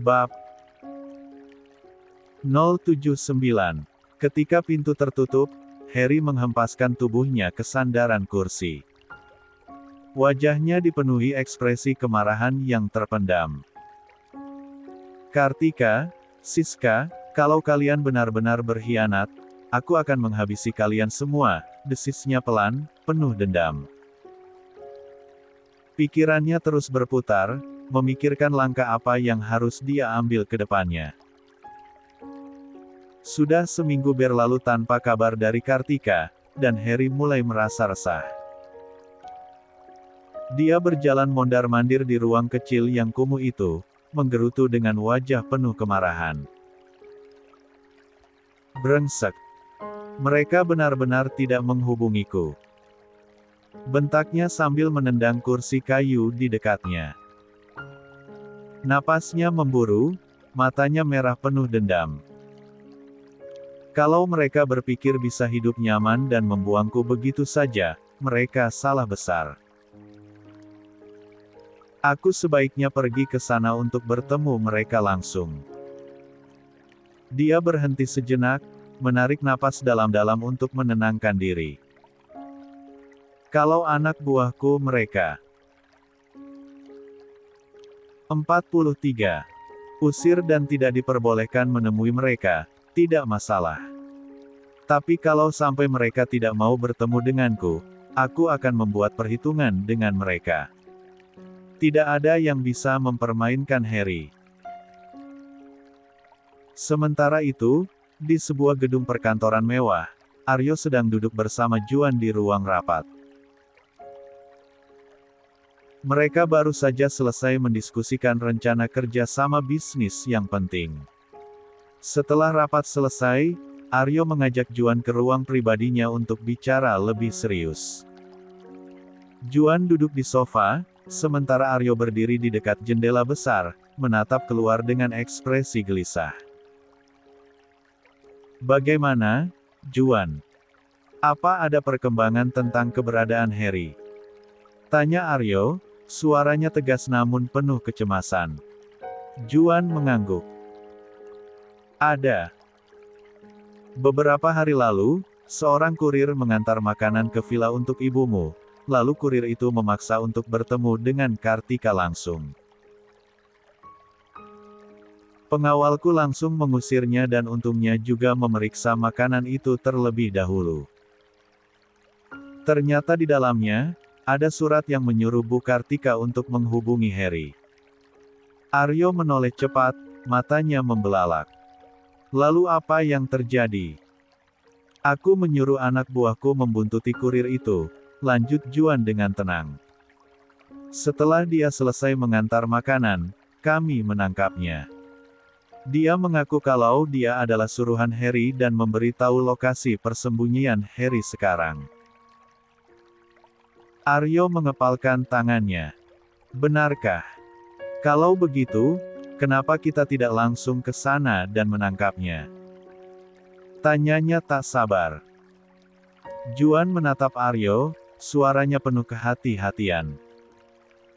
Bab 079. Ketika pintu tertutup, Harry menghempaskan tubuhnya ke sandaran kursi. Wajahnya dipenuhi ekspresi kemarahan yang terpendam. Kartika, Siska, kalau kalian benar-benar berkhianat, aku akan menghabisi kalian semua, desisnya pelan, penuh dendam. Pikirannya terus berputar, memikirkan langkah apa yang harus dia ambil ke depannya. Sudah seminggu berlalu tanpa kabar dari Kartika, dan Harry mulai merasa resah. Dia berjalan mondar-mandir di ruang kecil yang kumuh itu, menggerutu dengan wajah penuh kemarahan. Brengsek. Mereka benar-benar tidak menghubungiku. Bentaknya sambil menendang kursi kayu di dekatnya. Napasnya memburu, matanya merah penuh dendam. Kalau mereka berpikir bisa hidup nyaman dan membuangku begitu saja, mereka salah besar. Aku sebaiknya pergi ke sana untuk bertemu mereka langsung. Dia berhenti sejenak, menarik napas dalam-dalam untuk menenangkan diri. Kalau anak buahku mereka. 43. Usir dan tidak diperbolehkan menemui mereka, tidak masalah. Tapi kalau sampai mereka tidak mau bertemu denganku, aku akan membuat perhitungan dengan mereka. Tidak ada yang bisa mempermainkan Harry. Sementara itu, di sebuah gedung perkantoran mewah, Aryo sedang duduk bersama Juan di ruang rapat. Mereka baru saja selesai mendiskusikan rencana kerja sama bisnis yang penting. Setelah rapat selesai, Aryo mengajak Juan ke ruang pribadinya untuk bicara lebih serius. Juan duduk di sofa, sementara Aryo berdiri di dekat jendela besar, menatap keluar dengan ekspresi gelisah. Bagaimana, Juan? Apa ada perkembangan tentang keberadaan Harry? Tanya Aryo, suaranya tegas namun penuh kecemasan. Juan mengangguk. Ada. Beberapa hari lalu, seorang kurir mengantar makanan ke villa untuk ibumu. Lalu kurir itu memaksa untuk bertemu dengan Kartika langsung. Pengawalku langsung mengusirnya dan untungnya juga memeriksa makanan itu terlebih dahulu. Ternyata di dalamnya, ada surat yang menyuruh Bu Kartika untuk menghubungi Harry. Aryo menoleh cepat, matanya membelalak. Lalu apa yang terjadi? Aku menyuruh anak buahku membuntuti kurir itu. Lanjut Juan dengan tenang. Setelah dia selesai mengantar makanan, kami menangkapnya. Dia mengaku kalau dia adalah suruhan Harry dan memberitahu lokasi persembunyian Harry sekarang. Aryo mengepalkan tangannya. Benarkah? Kalau begitu, kenapa kita tidak langsung ke sana dan menangkapnya? Tanyanya tak sabar. Juan menatap Aryo, suaranya penuh kehati-hatian.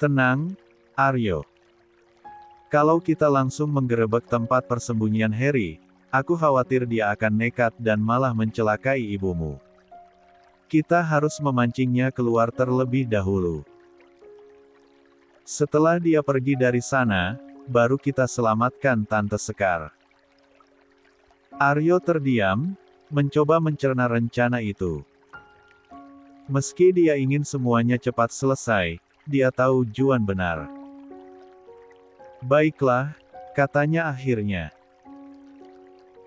Tenang, Aryo. Kalau kita langsung menggerebek tempat persembunyian Harry, aku khawatir dia akan nekat dan malah mencelakai ibumu. Kita harus memancingnya keluar terlebih dahulu. Setelah dia pergi dari sana, baru kita selamatkan Tante Sekar. Aryo terdiam, mencoba mencerna rencana itu. Meski dia ingin semuanya cepat selesai, dia tahu Juan benar. Baiklah, katanya akhirnya.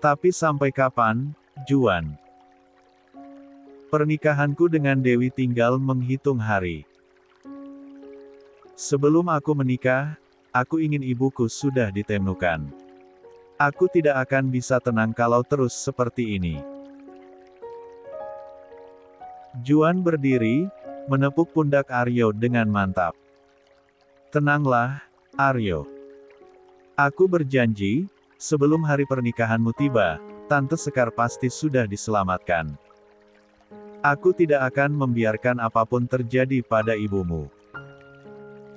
Tapi sampai kapan, Juan? Pernikahanku dengan Dewi tinggal menghitung hari. Sebelum aku menikah, aku ingin ibuku sudah ditemukan. Aku tidak akan bisa tenang kalau terus seperti ini. Juan berdiri, menepuk pundak Aryo dengan mantap. Tenanglah, Aryo. Aku berjanji, sebelum hari pernikahanmu tiba, Tante Sekar pasti sudah diselamatkan. Aku tidak akan membiarkan apapun terjadi pada ibumu.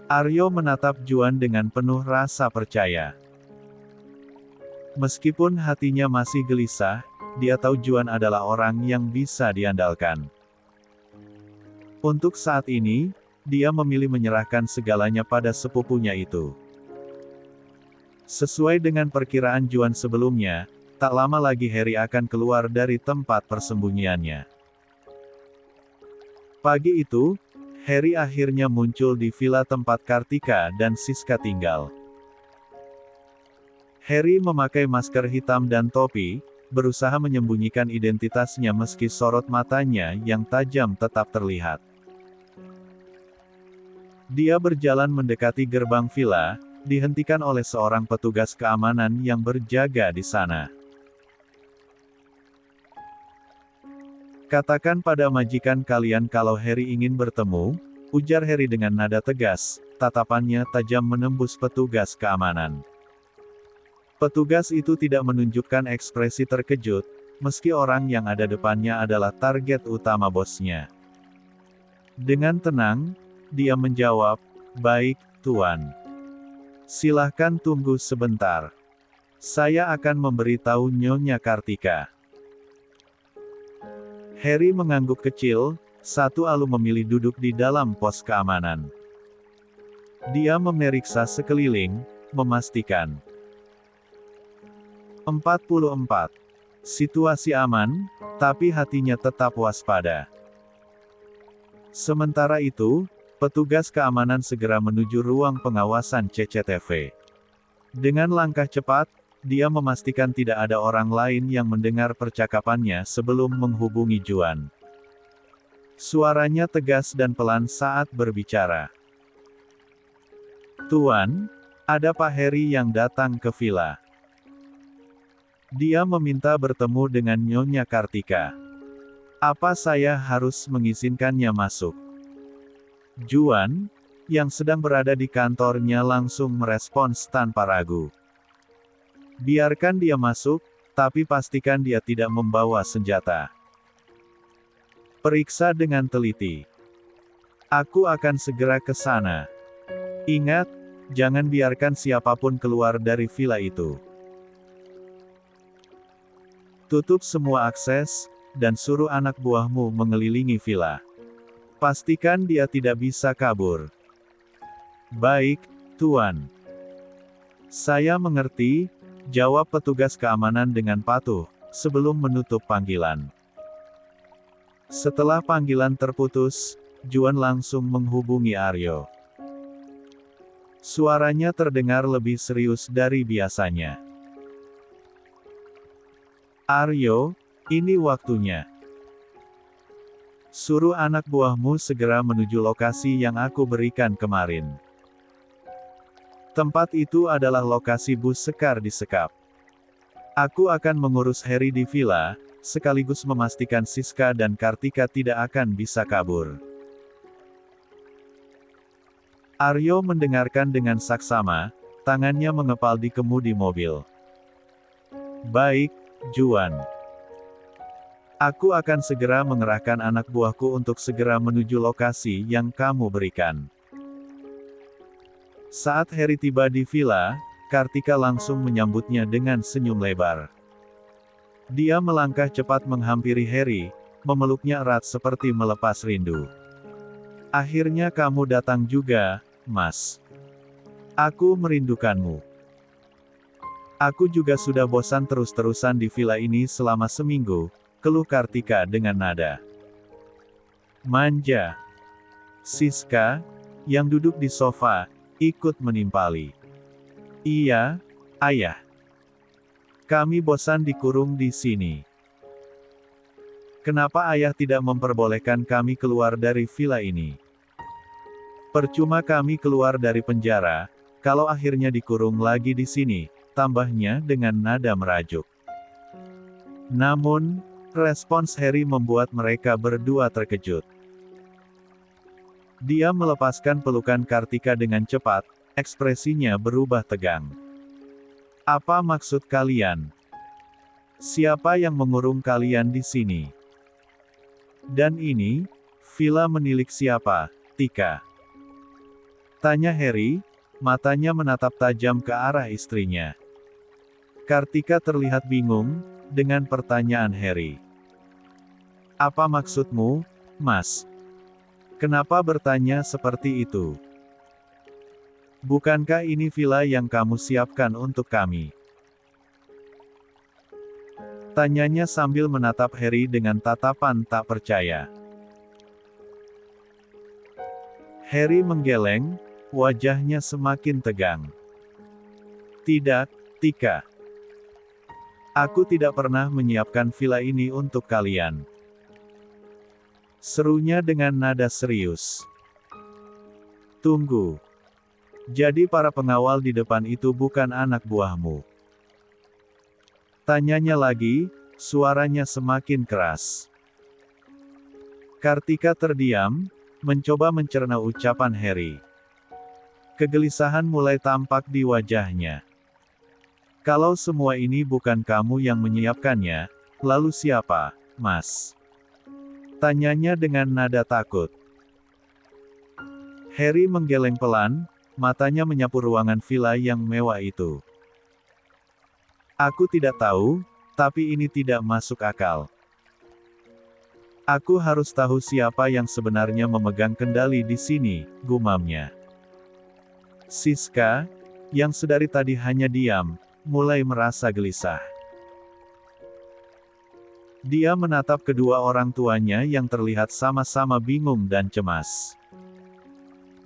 Aryo menatap Juan dengan penuh rasa percaya. Meskipun hatinya masih gelisah, dia tahu Juan adalah orang yang bisa diandalkan. Untuk saat ini, dia memilih menyerahkan segalanya pada sepupunya itu. Sesuai dengan perkiraan Juan sebelumnya, tak lama lagi Harry akan keluar dari tempat persembunyiannya. Pagi itu, Harry akhirnya muncul di villa tempat Kartika dan Siska tinggal. Harry memakai masker hitam dan topi, berusaha menyembunyikan identitasnya meski sorot matanya yang tajam tetap terlihat. Dia berjalan mendekati gerbang villa, dihentikan oleh seorang petugas keamanan yang berjaga di sana. Katakan pada majikan kalian kalau Harry ingin bertemu, ujar Harry dengan nada tegas, tatapannya tajam menembus petugas keamanan. Petugas itu tidak menunjukkan ekspresi terkejut, meski orang yang ada depannya adalah target utama bosnya. Dengan tenang, dia menjawab, "Baik, Tuan. Silahkan tunggu sebentar. Saya akan memberitahu Nyonya Kartika." Harry mengangguk kecil, satu lalu memilih duduk di dalam pos keamanan. Dia memeriksa sekeliling, memastikan. 44. Situasi aman, tapi hatinya tetap waspada. Sementara itu, petugas keamanan segera menuju ruang pengawasan CCTV. Dengan langkah cepat, dia memastikan tidak ada orang lain yang mendengar percakapannya sebelum menghubungi Juan. Suaranya tegas dan pelan saat berbicara. "Tuan, ada Pak Harry yang datang ke villa. Dia meminta bertemu dengan Nyonya Kartika. Apa saya harus mengizinkannya masuk?" Juan, yang sedang berada di kantornya langsung merespons tanpa ragu. "Biarkan dia masuk, tapi pastikan dia tidak membawa senjata. Periksa dengan teliti. Aku akan segera ke sana. Ingat, jangan biarkan siapapun keluar dari villa itu. Tutup semua akses, dan suruh anak buahmu mengelilingi villa. Pastikan dia tidak bisa kabur." "Baik, Tuan. Saya mengerti," jawab petugas keamanan dengan patuh, sebelum menutup panggilan. Setelah panggilan terputus, Juan langsung menghubungi Aryo. Suaranya terdengar lebih serius dari biasanya. "Aryo, ini waktunya. Suruh anak buahmu segera menuju lokasi yang aku berikan kemarin. Tempat itu adalah lokasi bus Sekar disekap. Aku akan mengurus Harry di villa, sekaligus memastikan Siska dan Kartika tidak akan bisa kabur." Aryo mendengarkan dengan saksama, tangannya mengepal di kemudi mobil. "Baik, Juan. Aku akan segera mengerahkan anak buahku untuk segera menuju lokasi yang kamu berikan." Saat Harry tiba di villa, Kartika langsung menyambutnya dengan senyum lebar. Dia melangkah cepat menghampiri Harry, memeluknya erat seperti melepas rindu. "Akhirnya kamu datang juga, Mas. Aku merindukanmu. Aku juga sudah bosan terus-terusan di villa ini selama seminggu," keluh Kartika dengan nada manja. Siska, yang duduk di sofa, ikut menimpali. "Iya, Ayah. Kami bosan dikurung di sini. Kenapa Ayah tidak memperbolehkan kami keluar dari villa ini? Percuma kami keluar dari penjara, kalau akhirnya dikurung lagi di sini," tambahnya dengan nada merajuk. Namun, respons Harry membuat mereka berdua terkejut. Dia melepaskan pelukan Kartika dengan cepat, ekspresinya berubah tegang. "Apa maksud kalian? Siapa yang mengurung kalian di sini? Dan ini, villa menilik siapa, Tika?" tanya Harry, matanya menatap tajam ke arah istrinya. Kartika terlihat bingung dengan pertanyaan Harry. Apa maksudmu, Mas? Kenapa bertanya seperti itu? Bukankah ini villa yang kamu siapkan untuk kami? Tanyanya sambil menatap Harry dengan tatapan tak percaya. Harry menggeleng, wajahnya semakin tegang. Tidak, Tika. Aku tidak pernah menyiapkan villa ini untuk kalian. Serunya dengan nada serius. Tunggu. Jadi para pengawal di depan itu bukan anak buahmu? Tanyanya lagi, suaranya semakin keras. Kartika terdiam, mencoba mencerna ucapan Harry. Kegelisahan mulai tampak di wajahnya. Kalau semua ini bukan kamu yang menyiapkannya, lalu siapa, Mas? Tanyanya dengan nada takut. Harry menggeleng pelan, matanya menyapu ruangan villa yang mewah itu. Aku tidak tahu, tapi ini tidak masuk akal. Aku harus tahu siapa yang sebenarnya memegang kendali di sini, gumamnya. Siska, yang sedari tadi hanya diam, mulai merasa gelisah. Dia menatap kedua orang tuanya yang terlihat sama-sama bingung dan cemas.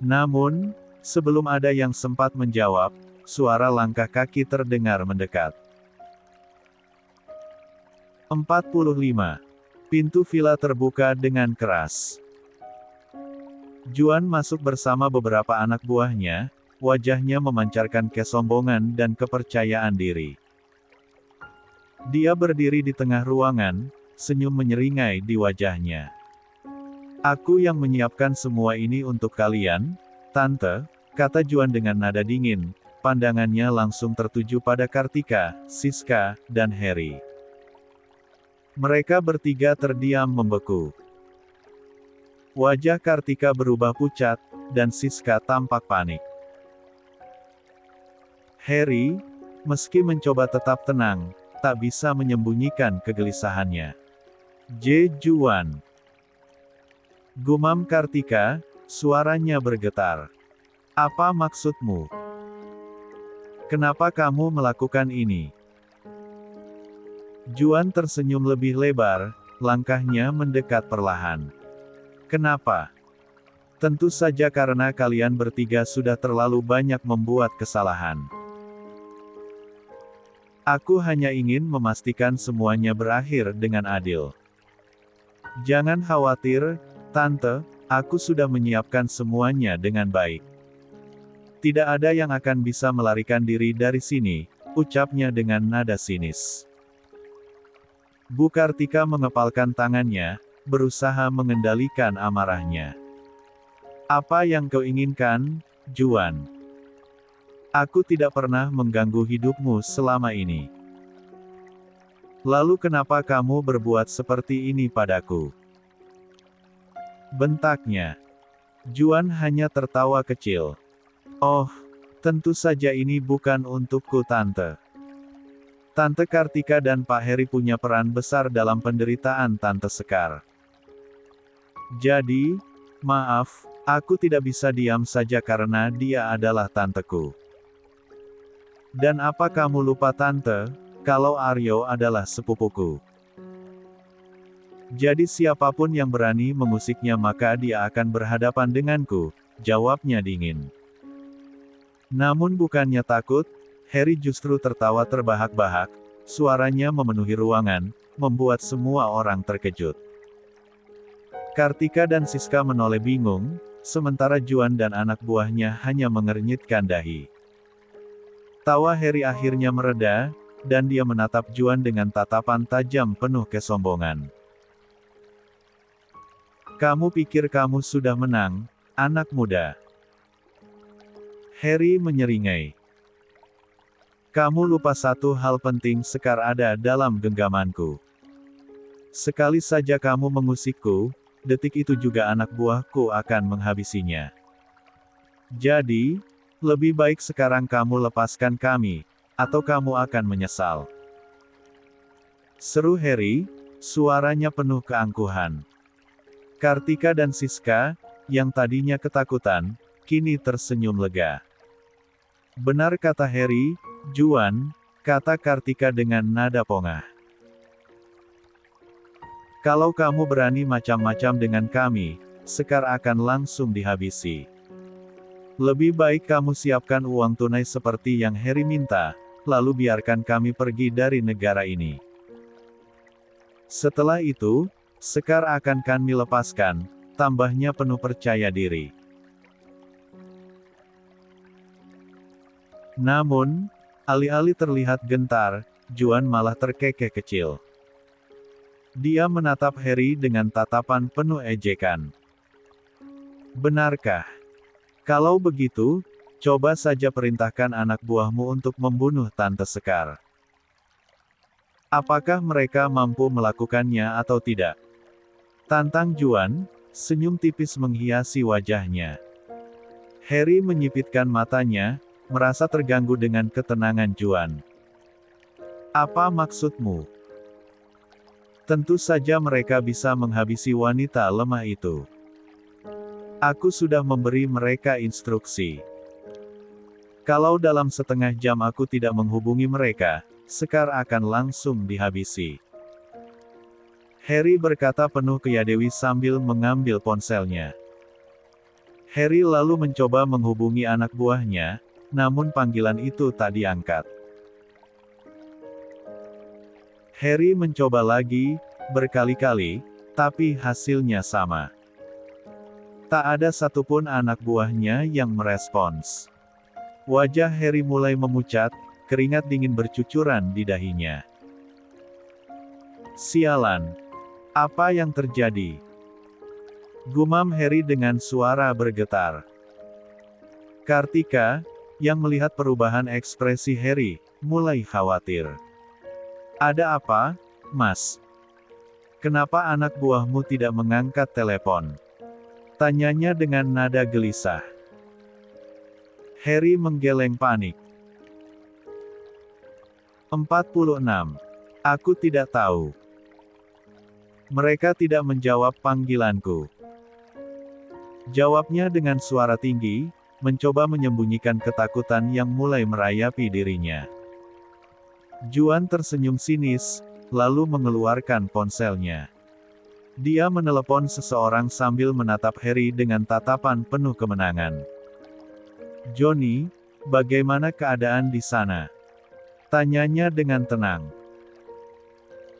Namun, sebelum ada yang sempat menjawab, suara langkah kaki terdengar mendekat. 45. Pintu villa terbuka dengan keras. Juan masuk bersama beberapa anak buahnya, wajahnya memancarkan kesombongan dan kepercayaan diri. Dia berdiri di tengah ruangan, senyum menyeringai di wajahnya. Aku yang menyiapkan semua ini untuk kalian, Tante, kata Juan dengan nada dingin, pandangannya langsung tertuju pada Kartika, Siska, dan Harry. Mereka bertiga terdiam membeku. Wajah Kartika berubah pucat, dan Siska tampak panik. Harry, meski mencoba tetap tenang, tak bisa menyembunyikan kegelisahannya. Juan. Gumam Kartika, suaranya bergetar. Apa maksudmu? Kenapa kamu melakukan ini? Juan tersenyum lebih lebar, langkahnya mendekat perlahan. Kenapa? Tentu saja karena kalian bertiga sudah terlalu banyak membuat kesalahan. Aku hanya ingin memastikan semuanya berakhir dengan adil. Jangan khawatir, Tante, aku sudah menyiapkan semuanya dengan baik. Tidak ada yang akan bisa melarikan diri dari sini, ucapnya dengan nada sinis. Bu Kartika mengepalkan tangannya, berusaha mengendalikan amarahnya. Apa yang kau inginkan, Juan? Aku tidak pernah mengganggu hidupmu selama ini. Lalu kenapa kamu berbuat seperti ini padaku? Bentaknya. Juan hanya tertawa kecil. Oh, tentu saja ini bukan untukku, Tante. Tante Kartika dan Pak Harry punya peran besar dalam penderitaan Tante Sekar. Jadi, maaf, aku tidak bisa diam saja karena dia adalah tanteku. Dan apa kamu lupa, Tante, kalau Aryo adalah sepupuku? Jadi siapapun yang berani mengusiknya maka dia akan berhadapan denganku, jawabnya dingin. Namun bukannya takut, Harry justru tertawa terbahak-bahak, suaranya memenuhi ruangan, membuat semua orang terkejut. Kartika dan Siska menoleh bingung, sementara Juan dan anak buahnya hanya mengernyitkan dahi. Tawa Harry akhirnya mereda, dan dia menatap Juan dengan tatapan tajam penuh kesombongan. Kamu pikir kamu sudah menang, anak muda? Harry menyeringai. Kamu lupa satu hal penting Sekar ada dalam genggamanku. Sekali saja kamu mengusikku, detik itu juga anak buahku akan menghabisinya. Jadi, lebih baik sekarang kamu lepaskan kami, atau kamu akan menyesal. Seru Harry, suaranya penuh keangkuhan. Kartika dan Siska, yang tadinya ketakutan, kini tersenyum lega. Benar kata Harry, Juan, kata Kartika dengan nada pongah. Kalau kamu berani macam-macam dengan kami, Sekar akan langsung dihabisi. Lebih baik kamu siapkan uang tunai seperti yang Harry minta, lalu biarkan kami pergi dari negara ini. Setelah itu, Sekar akan kami lepaskan, tambahnya penuh percaya diri. Namun, alih-alih terlihat gentar, Juan malah terkekeh kecil. Dia menatap Harry dengan tatapan penuh ejekan. Benarkah? Kalau begitu, coba saja perintahkan anak buahmu untuk membunuh Tante Sekar. Apakah mereka mampu melakukannya atau tidak? Tantang Juan, senyum tipis menghiasi wajahnya. Harry menyipitkan matanya, merasa terganggu dengan ketenangan Juan. Apa maksudmu? Tentu saja mereka bisa menghabisi wanita lemah itu. Aku sudah memberi mereka instruksi. Kalau dalam setengah jam aku tidak menghubungi mereka, Sekar akan langsung dihabisi. Harry berkata penuh keyadewi sambil mengambil ponselnya. Harry lalu mencoba menghubungi anak buahnya, namun panggilan itu tak diangkat. Harry mencoba lagi, berkali-kali, tapi hasilnya sama. Tak ada satupun anak buahnya yang merespons. Wajah Harry mulai memucat, keringat dingin bercucuran di dahinya. Sialan! Apa yang terjadi? Gumam Harry dengan suara bergetar. Kartika, yang melihat perubahan ekspresi Harry, mulai khawatir. Ada apa, Mas? Kenapa anak buahmu tidak mengangkat telepon? Tanyanya dengan nada gelisah. Harry menggeleng panik. 46. Aku tidak tahu. Mereka tidak menjawab panggilanku. Jawabnya dengan suara tinggi, mencoba menyembunyikan ketakutan yang mulai merayapi dirinya. Juan tersenyum sinis, lalu mengeluarkan ponselnya. Dia menelepon seseorang sambil menatap Harry dengan tatapan penuh kemenangan. Johnny, bagaimana keadaan di sana? Tanyanya dengan tenang.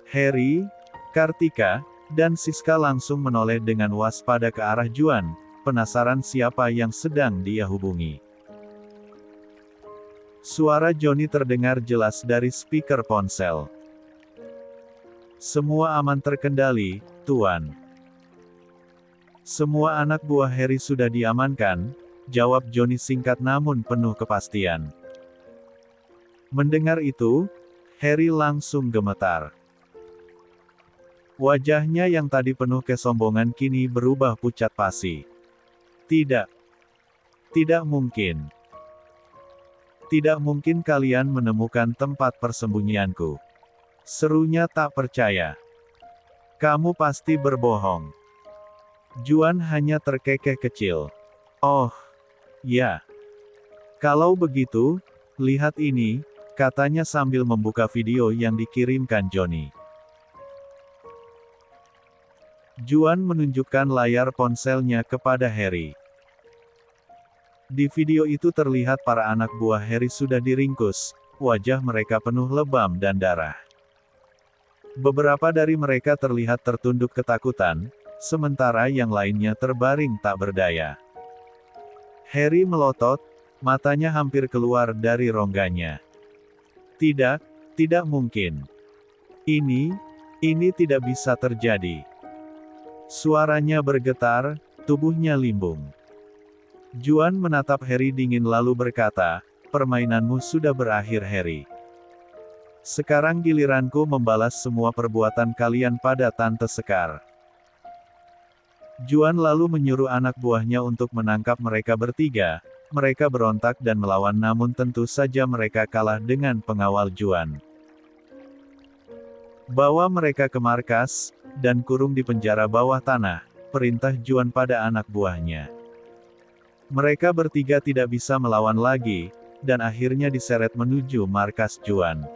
Harry, Kartika, dan Siska langsung menoleh dengan waspada ke arah Juan, penasaran siapa yang sedang dia hubungi. Suara Johnny terdengar jelas dari speaker ponsel. Semua aman terkendali, Tuan. Semua anak buah Harry sudah diamankan, jawab Johnny singkat namun penuh kepastian. Mendengar itu, Harry langsung gemetar. Wajahnya yang tadi penuh kesombongan kini berubah pucat pasi. Tidak. Tidak mungkin. Tidak mungkin kalian menemukan tempat persembunyianku. Serunya tak percaya. Kamu pasti berbohong. Juan hanya terkekeh kecil. Oh, ya. Kalau begitu, lihat ini, katanya sambil membuka video yang dikirimkan Johnny. Juan menunjukkan layar ponselnya kepada Harry. Di video itu terlihat para anak buah Harry sudah diringkus, wajah mereka penuh lebam dan darah. Beberapa dari mereka terlihat tertunduk ketakutan, sementara yang lainnya terbaring tak berdaya. Harry melotot, matanya hampir keluar dari rongganya. Tidak, tidak mungkin. Ini tidak bisa terjadi. Suaranya bergetar, tubuhnya limbung. Juan menatap Harry dingin lalu berkata, permainanmu sudah berakhir Harry. Sekarang giliranku membalas semua perbuatan kalian pada Tante Sekar. Juan lalu menyuruh anak buahnya untuk menangkap mereka bertiga, mereka berontak dan melawan, namun tentu saja mereka kalah dengan pengawal Juan. Bawa mereka ke markas, dan kurung di penjara bawah tanah, perintah Juan pada anak buahnya. Mereka bertiga tidak bisa melawan lagi, dan akhirnya diseret menuju markas Juan.